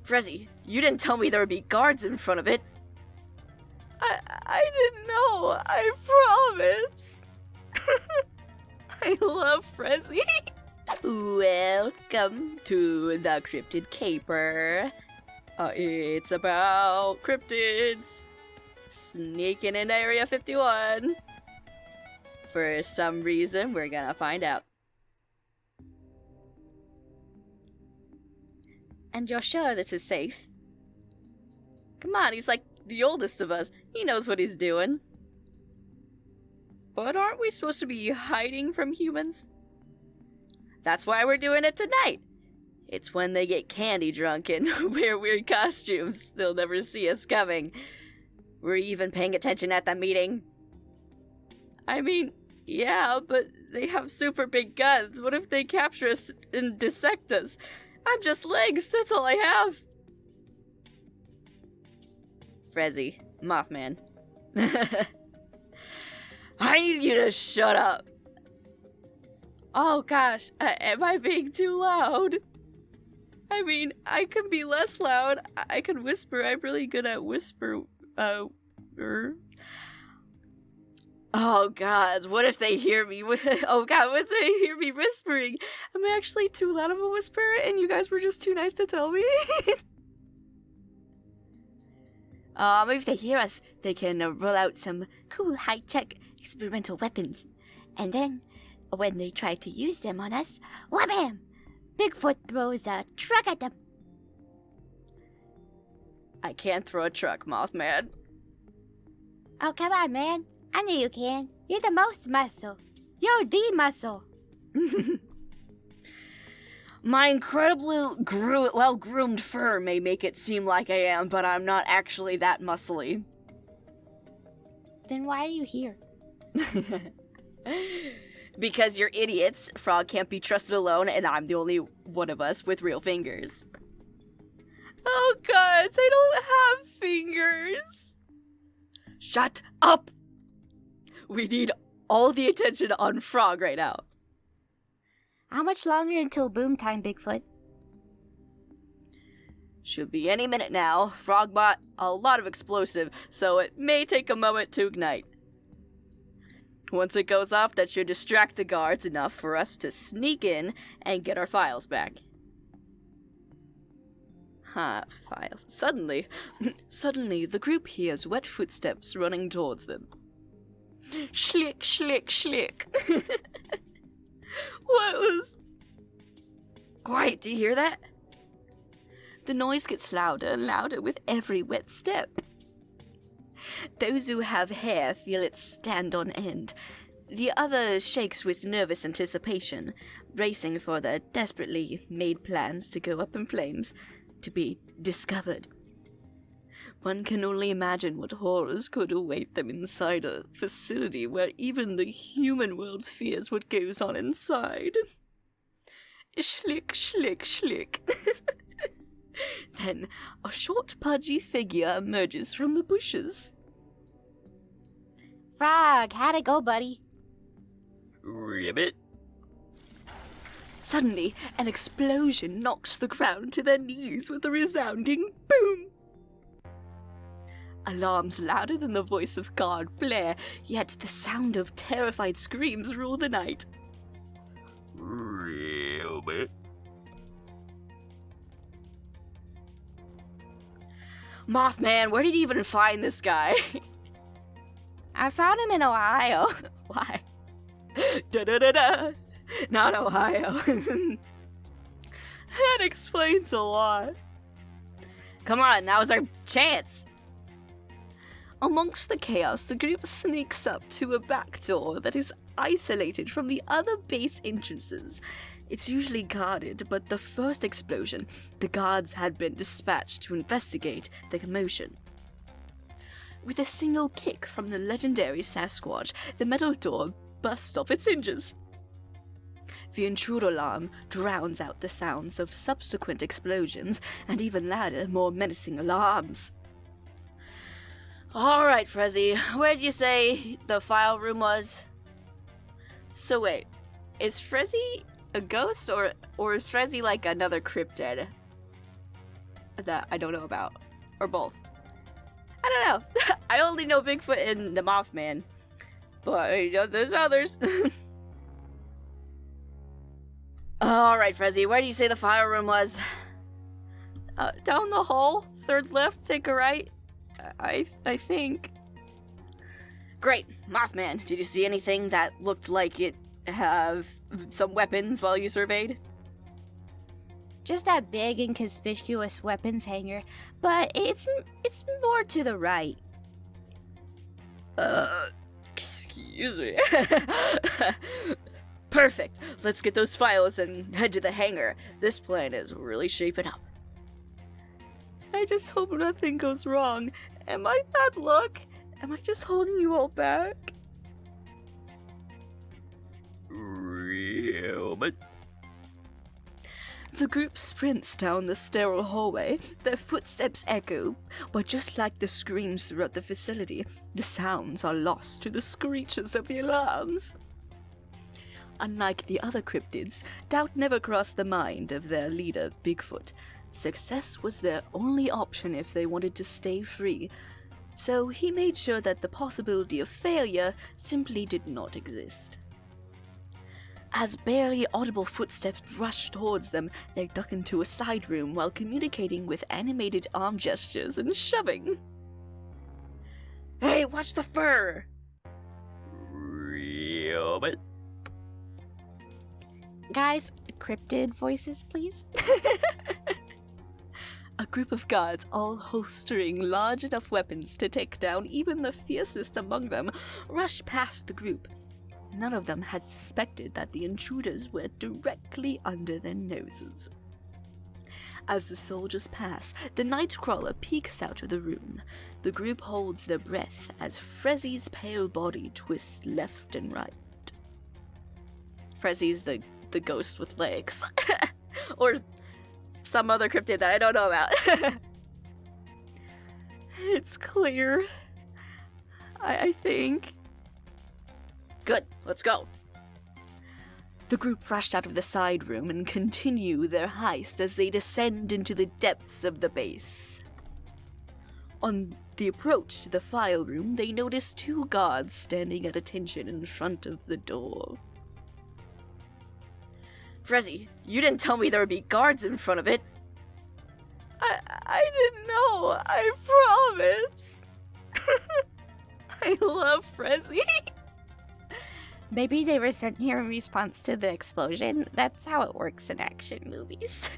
Frezzie, you didn't tell me there would be guards in front of it. I didn't know, I promise. I love Frezzie. Welcome to the Cryptid Caper. It's about cryptids sneaking into Area 51. For some reason, we're gonna find out. And you're sure this is safe? Come on, he's like the oldest of us. He knows what he's doing. But aren't we supposed to be hiding from humans? That's why we're doing it tonight. It's when they get candy drunk and wear weird costumes. They'll never see us coming. Were you even paying attention at that meeting? I mean, yeah, but they have super big guns. What if they capture us and dissect us? I'm just legs, that's all I have. Frezzie, Mothman. I need you to shut up. Oh gosh, am I being too loud? I mean, I can be less loud. I can whisper. I'm really good at whisper. Oh god, what if they hear me? Oh god, what if they hear me whispering? Am I actually too loud of a whisperer and you guys were just too nice to tell me? Maybe if they hear us, they can roll out some cool high-tech experimental weapons. And then, when they try to use them on us, wham! Bigfoot throws a truck at them. I can't throw a truck, Mothman. Oh, come on, man. I know you can. You're the most muscle. You're the muscle. My incredibly well-groomed fur may make it seem like I am, but I'm not actually that muscly. Then why are you here? Because you're idiots. Frog can't be trusted alone, and I'm the only one of us with real fingers. Oh gods, I don't have fingers. Shut up! We need all the attention on Frog right now. How much longer until boom time, Bigfoot? Should be any minute now. Frog bought a lot of explosive, so it may take a moment to ignite. Once it goes off, that should distract the guards enough for us to sneak in and get our files back. Files. Suddenly, the group hears wet footsteps running towards them. Schlick, schlick, schlick. What was... Quiet, do you hear that? The noise gets louder and louder with every wet step. Those who have hair feel it stand on end. The other shakes with nervous anticipation, bracing for their desperately made plans to go up in flames, to be discovered. One can only imagine what horrors could await them inside a facility where even the human world fears what goes on inside. Schlick, schlick, schlick. Then a short, pudgy figure emerges from the bushes. Frog, how'd it go, buddy? Ribbit. Suddenly, an explosion knocks the ground to their knees with a resounding boom. Alarms louder than the voice of guard blare, yet the sound of terrified screams rule the night. Ribbit. Mothman, where did you even find this guy? I found him in Ohio. Why? Da-da-da-da. Not Ohio. That explains a lot. Come on, now's our chance. Amongst the chaos, the group sneaks up to a back door that is isolated from the other base entrances. It's usually guarded, but the first explosion, the guards had been dispatched to investigate the commotion. With a single kick from the legendary Sasquatch, the metal door bursts off its hinges. The intruder alarm drowns out the sounds of subsequent explosions and even louder, more menacing alarms. Alright, Frezzie, where'd you say the file room was? So wait, is Frezzie a ghost or is Frezzie like another cryptid? that I don't know about. Or both. I don't know. I only know Bigfoot and the Mothman. But, you know, there's others. Alright, Frezzie, where do you say the file room was? Down the hall. Third left, take a right. I think. Great. Mothman, did you see anything that looked like it have some weapons while you surveyed? Just that big and conspicuous weapons hanger, but it's more to the right. Excuse me. Perfect. Let's get those files and head to the hangar. This plan is really shaping up. I just hope nothing goes wrong. Am I bad luck? Am I just holding you all back? Real, but The group sprints down the sterile hallway. Their footsteps echo, but just like the screams throughout the facility, the sounds are lost to the screeches of the alarms. Unlike the other cryptids, doubt never crossed the mind of their leader, Bigfoot. Success was their only option if they wanted to stay free, so he made sure that the possibility of failure simply did not exist. As barely audible footsteps rushed towards them, they duck into a side room while communicating with animated arm gestures and shoving. Hey, watch the fur! real, but Guys, cryptid voices, please. A group of guards, all holstering large enough weapons to take down even the fiercest among them, rushed past the group. None of them had suspected that the intruders were directly under their noses. As the soldiers pass, the Nightcrawler peeks out of the room. The group holds their breath as Frezzie's pale body twists left and right. Frezzie's the ghost with legs. Or some other cryptid that I don't know about. It's clear. I think. Good, let's go. The group rushed out of the side room and continue their heist as they descend into the depths of the base. On the approach to the file room, they notice two guards standing at attention in front of the door. Frezzie, you didn't tell me there would be guards in front of it. I didn't know, I promise. I love Frezzie. Maybe they were sent here in response to the explosion. That's how it works in action movies.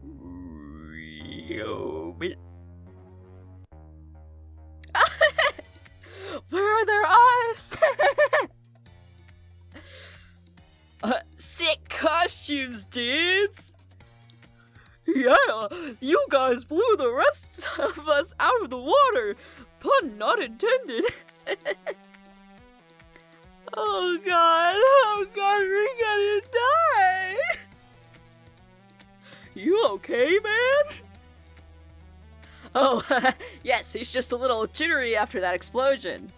real, but Where are their eyes? Sick costumes, dudes! Yeah, you guys blew the rest of us out of the water! Pun not intended! Oh god, we're gonna die! You okay, man? Oh, yes, he's just a little jittery after that explosion.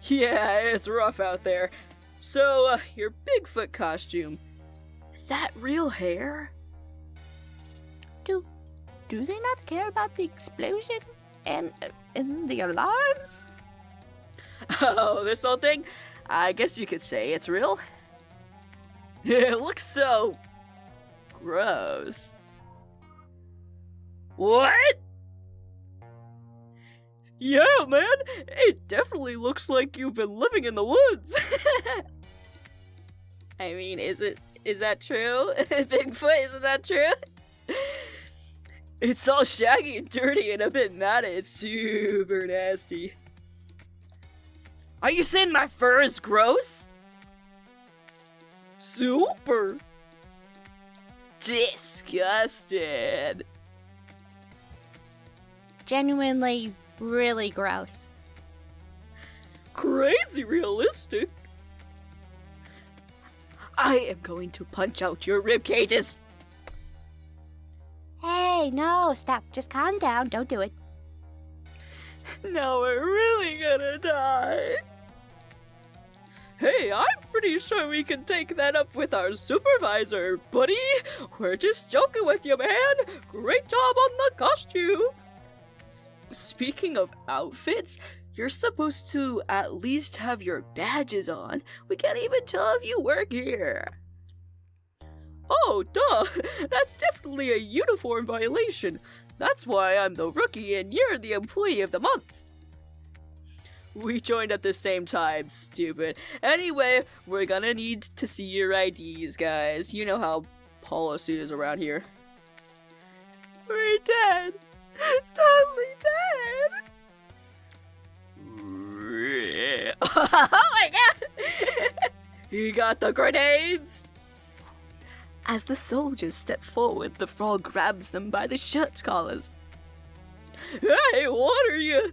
Yeah, it's rough out there. So, your Bigfoot costume, is that real hair? Do they not care about the explosion and the alarms? Oh, this whole thing? I guess you could say it's real. It looks so gross. What? Yeah, man, it definitely looks like you've been living in the woods. I mean, is that true? Bigfoot, isn't that true? It's all shaggy and dirty and a bit matted. It's super nasty. Are you saying my fur is gross? Super. Disgusted. Genuinely really gross. Crazy realistic. I am going to punch out your rib cages. Hey, no, stop. Just calm down. Don't do it. Now we're really gonna die. Hey, I'm pretty sure we can take that up with our supervisor, buddy. We're just joking with you, man. Great job on the costume. Speaking of outfits, you're supposed to at least have your badges on. We can't even tell if you work here. Oh, duh. That's definitely a uniform violation. That's why I'm the rookie and you're the employee of the month. We joined at the same time, stupid. Anyway, we're gonna need to see your IDs, guys. You know how policy is around here. We're dead. Totally dead. Oh my god! You got the grenades? As the soldiers step forward, the frog grabs them by the shirt collars. Hey, what are you?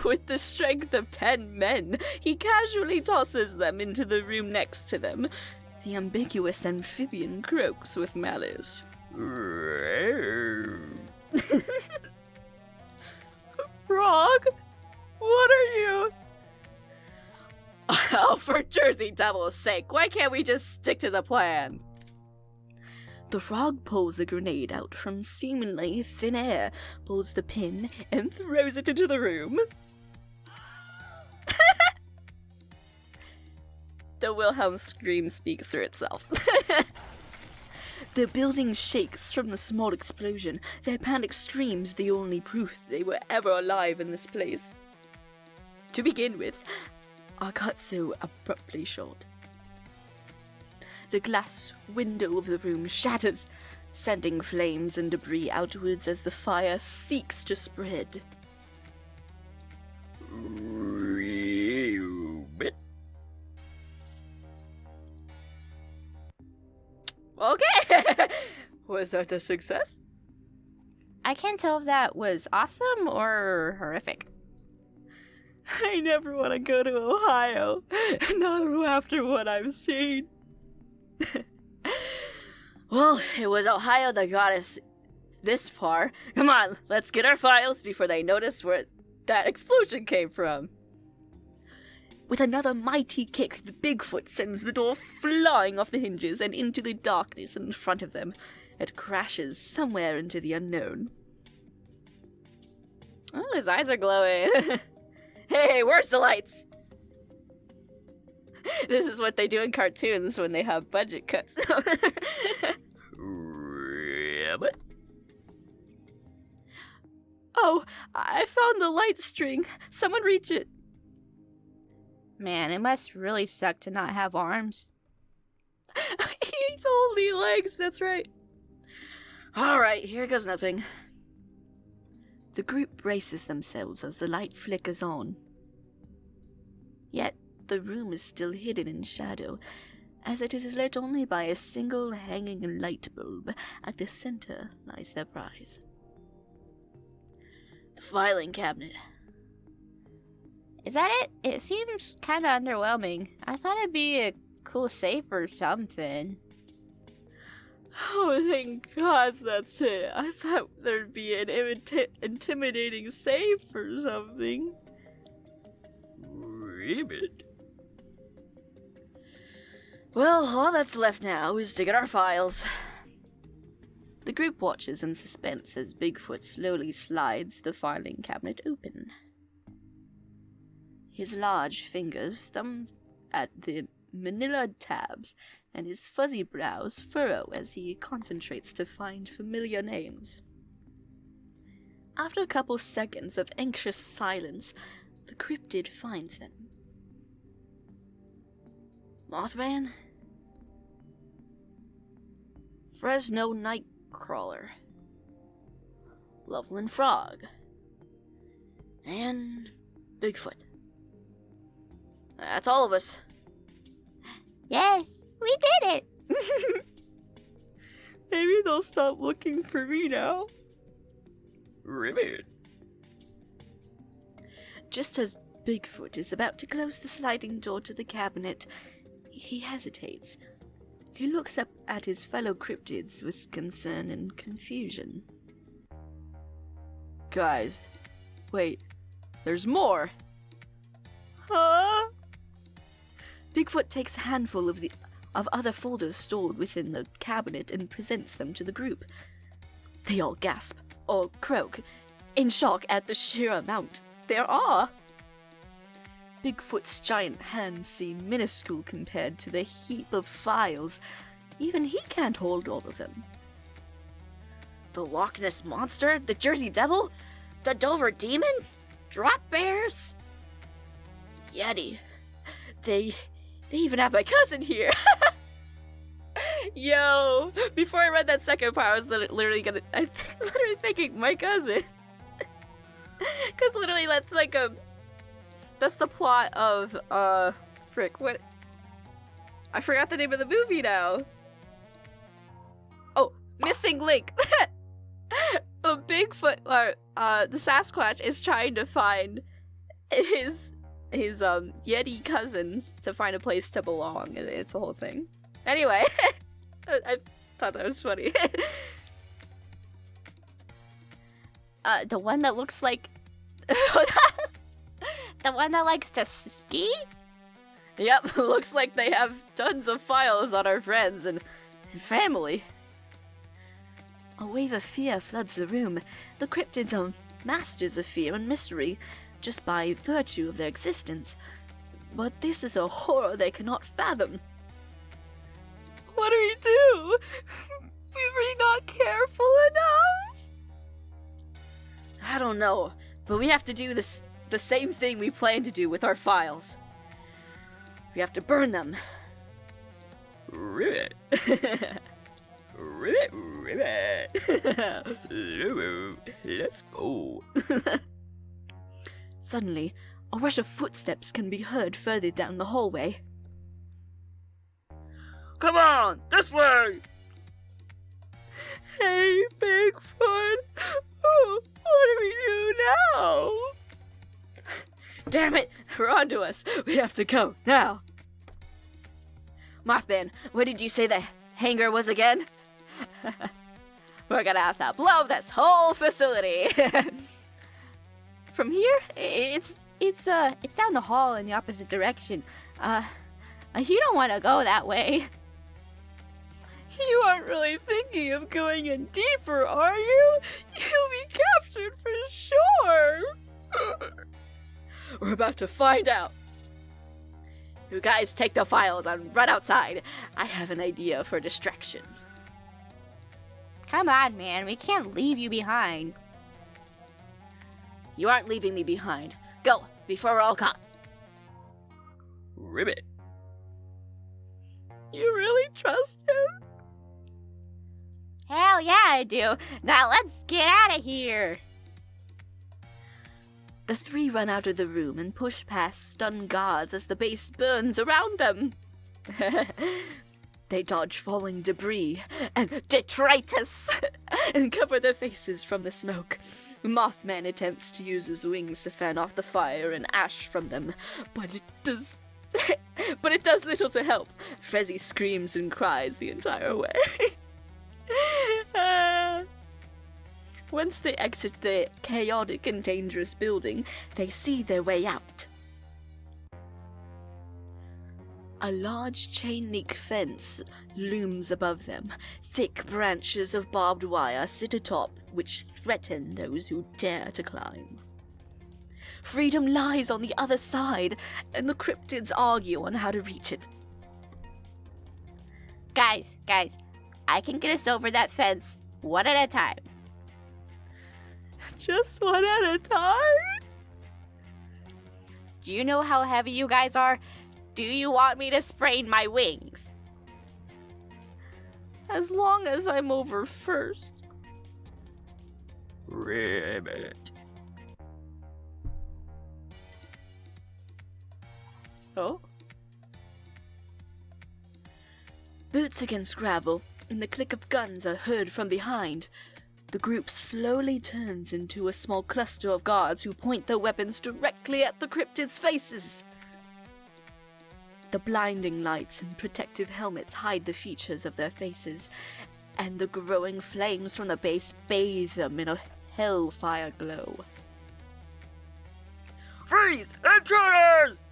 With the strength of 10 men, he casually tosses them into the room next to them. The ambiguous amphibian croaks with malice. Frog? What are you? Oh, for Jersey Devil's sake, why can't we just stick to the plan? The frog pulls a grenade out from seemingly thin air, pulls the pin, and throws it into the room. The Wilhelm scream speaks for itself. The building shakes from the small explosion. Their panic screams the only proof they were ever alive in this place. To begin with, are cut so abruptly short. The glass window of the room shatters, sending flames and debris outwards as the fire seeks to spread. Okay! Was that a success? I can't tell if that was awesome or horrific. I never want to go to Ohio, not after what I've seen. Well, it was Ohio that got us this far. Come on, let's get our files before they notice where that explosion came from. With another mighty kick, the Bigfoot sends the door flying off the hinges and into the darkness in front of them. It crashes somewhere into the unknown. Oh, his eyes are glowing. Hey, where's the lights? This is what they do in cartoons when they have budget cuts. Oh, I found the light string. Someone reach it. Man, it must really suck to not have arms. He's only legs, that's right. Alright, here goes nothing. The group braces themselves as the light flickers on. Yet, the room is still hidden in shadow, as it is lit only by a single hanging light bulb. At the center lies their prize. The filing cabinet. Is that it? It seems kind of underwhelming. I thought it'd be a cool safe or something. Oh, thank God that's it. I thought there'd be an intimidating safe or something. Ribbit. Well, all that's left now is to get our files. The group watches in suspense as Bigfoot slowly slides the filing cabinet open. His large fingers thumb at the manila tabs, and his fuzzy brows furrow as he concentrates to find familiar names. After a couple seconds of anxious silence, the cryptid finds them. Mothman? Fresno Nightcrawler. Loveland Frog. And Bigfoot. That's all of us. Yes, we did it! Maybe they'll stop looking for me now. Ribbit. Just as Bigfoot is about to close the sliding door to the cabinet, he hesitates. He looks up at his fellow cryptids with concern and confusion. Guys, wait, there's more! Huh? Bigfoot takes a handful of other folders stored within the cabinet and presents them to the group. They all gasp, or croak, in shock at the sheer amount there are. Bigfoot's giant hands seem minuscule compared to the heap of files. Even he can't hold all of them. The Loch Ness Monster? The Jersey Devil? The Dover Demon? Drop Bears? Yeti. They even have my cousin here. Yo, before I read that second part, I was literally thinking my cousin. Because literally that's the plot of, what? I forgot the name of the movie now. Oh, Missing Link. A Bigfoot, or, the Sasquatch is trying to find his Yeti cousins to find a place to belong. It's a whole thing. Anyway, I thought that was funny. The one that looks like... The one that likes to ski? Yep, looks like they have tons of files on our friends and family. A wave of fear floods the room. The cryptids are masters of fear and mystery, just by virtue of their existence. But this is a horror they cannot fathom. What do we do? We were not careful enough? I don't know, but we have to do the same thing we plan to do with our files. We have to burn them. Ribbit. Ribbit, ribbit. Let's go. Suddenly, a rush of footsteps can be heard further down the hallway. Come on, this way. Hey, Bigfoot. Oh, what do we do now? Damn it, they're onto us. We have to go, now. Mothman, where did you say the hangar was again? We're gonna have to blow this whole facility. From here, it's down the hall in the opposite direction. You don't want to go that way. You aren't really thinking of going in deeper, are you? You'll be captured for sure. We're about to find out. You guys take the files and run outside. I have an idea for distraction. Come on, man. We can't leave you behind. You aren't leaving me behind. Go, before we're all caught. Ribbit. You really trust him? Hell yeah, I do. Now let's get out of here. The three run out of the room and push past stunned guards as the base burns around them. They dodge falling debris and detritus and cover their faces from the smoke. Mothman attempts to use his wings to fan off the fire and ash from them, but it does little to help. Frezzie screams and cries the entire way. Once they exit the chaotic and dangerous building, they see their way out. A large chain-link fence looms above them. Thick branches of barbed wire sit atop, which threaten those who dare to climb. Freedom lies on the other side, and the cryptids argue on how to reach it. Guys, I can get us over that fence one at a time. Just one at a time? Do you know how heavy you guys are? Do you want me to sprain my wings? As long as I'm over first. Ribbit. Oh? Boots against gravel, and the click of guns are heard from behind. The group slowly turns into a small cluster of guards who point their weapons directly at the cryptids' faces. The blinding lights and protective helmets hide the features of their faces, and the growing flames from the base bathe them in a hellfire glow. Freeze! Intruders!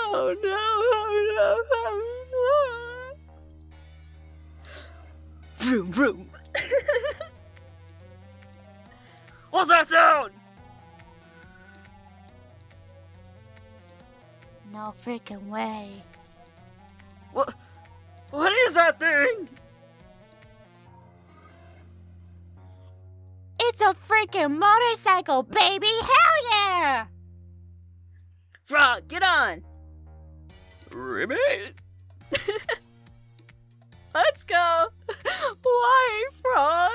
Oh no, oh no, oh no. Vroom, vroom. What's that sound? No freaking way. What is that thing? It's a freaking motorcycle, baby! Hell yeah! Frog, get on. Ribbit? Let's go. Why, Frog?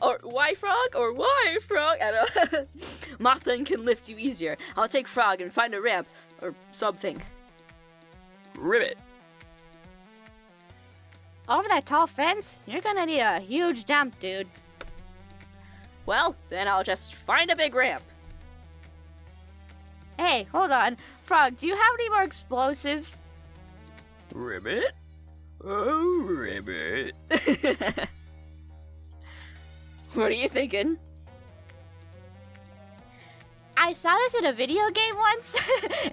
Or why Frog or why Frog? I don't know. Mothman can lift you easier. I'll take Frog and find a ramp or something. Ribbit. Over that tall fence? You're gonna need a huge jump, dude. Well, then I'll just find a big ramp. Hey, hold on. Frog, do you have any more explosives? Ribbit? Oh, Ribbit. What are you thinking? I saw this in a video game once.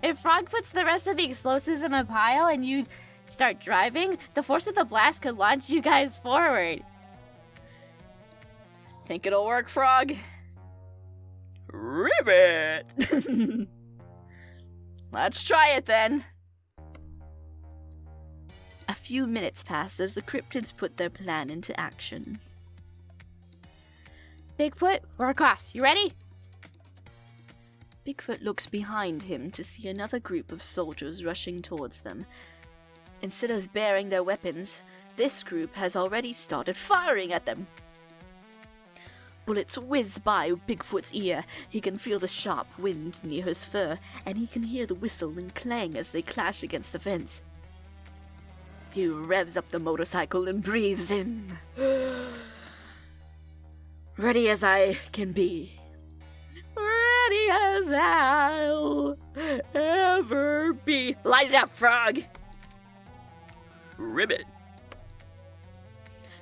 If Frog puts the rest of the explosives in a pile and you start driving, the force of the blast could launch you guys forward. Think it'll work, Frog? Ribbit! Let's try it then. A few minutes pass as the cryptids put their plan into action. Bigfoot, we're across. You ready? Bigfoot looks behind him to see another group of soldiers rushing towards them. Instead of bearing their weapons, this group has already started firing at them. Bullets whiz by Bigfoot's ear. He can feel the sharp wind near his fur, and he can hear the whistle and clang as they clash against the fence. He revs up the motorcycle and breathes in. Ready as I can be. Ready as I'll ever be. Light it up, Frog. Ribbit.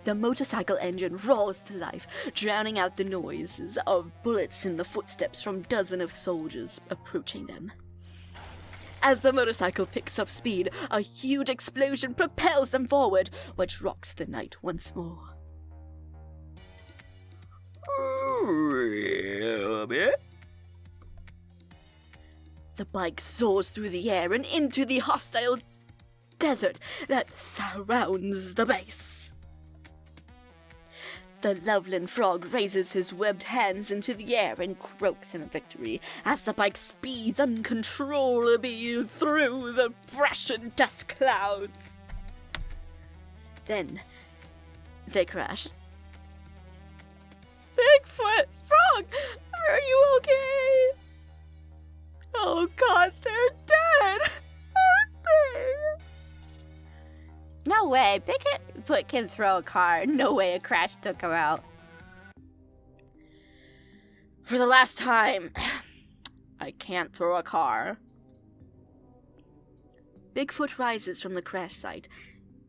The motorcycle engine roars to life, drowning out the noises of bullets and the footsteps from dozens of soldiers approaching them. As the motorcycle picks up speed, a huge explosion propels them forward, which rocks the night once more. Ribbit. The bike soars through the air and into the hostile desert that surrounds the base. The Loveland Frog raises his webbed hands into the air and croaks in victory as the bike speeds uncontrollably through the brush and dust clouds. Then, they crash. Bigfoot! Frog! Are you okay? Oh god, they're dead! Aren't they? No way. Bigfoot can throw a car. No way a crash took him out. For the last time, I can't throw a car. Bigfoot rises from the crash site.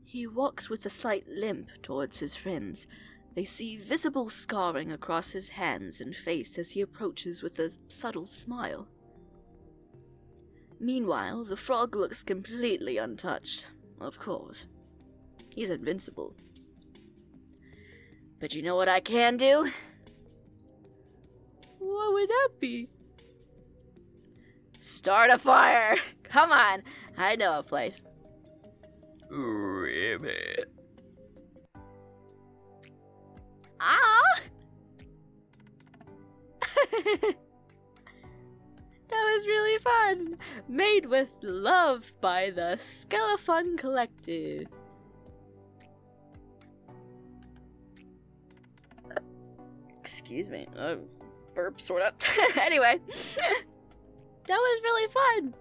He walks with a slight limp towards his friends. They see visible scarring across his hands and face as he approaches with a subtle smile. Meanwhile, the frog looks completely untouched, of course. He's invincible. But you know what I can do? What would that be? Start a fire! Come on, I know a place. Ribbit. Ah! That was really fun! Made with love by the Skelefun Collective. Excuse me. Burp, sort of. Anyway. That was really fun.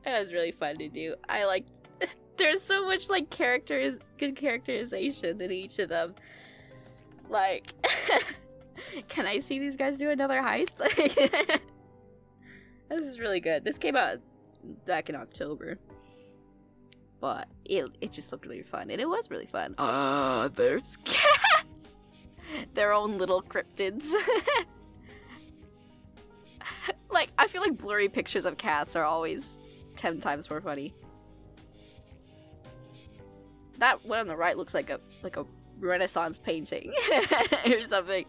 That was really fun to do. I like... There's so much, like, good characterization in each of them. Like... Can I see these guys do another heist? This is really good. This came out back in October. But it just looked really fun. And it was really fun. There's cats! Their own little cryptids. Like, I feel like blurry pictures of cats are always 10 times more funny. That one on the right looks like a Renaissance painting or something.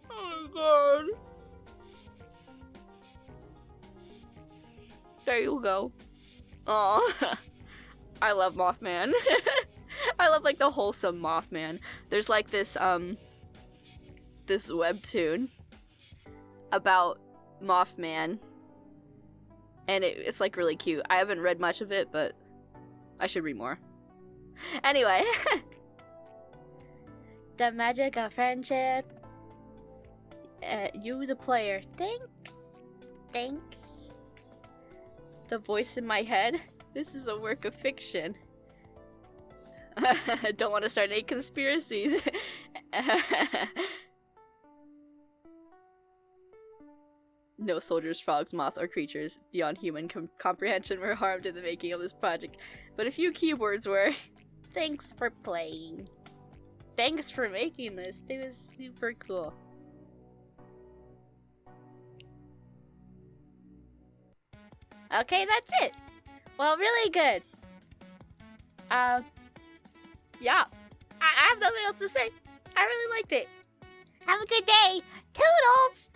Oh god. There you go. Oh, I love Mothman. I love like the wholesome Mothman. There's like this webtoon about Mothman, and it's like really cute. I haven't read much of it, but I should read more. Anyway. The magic of friendship. You the player. Thanks. Thanks. The voice in my head. This is a work of fiction. Don't want to start any conspiracies. No soldiers, frogs, moth, or creatures beyond human comprehension were harmed in the making of this project, but a few keywords were. Thanks for playing. Thanks for making this. It was super cool. Okay, that's it. Well, really good. Yeah. I have nothing else to say. I really liked it. Have a good day. Toodles!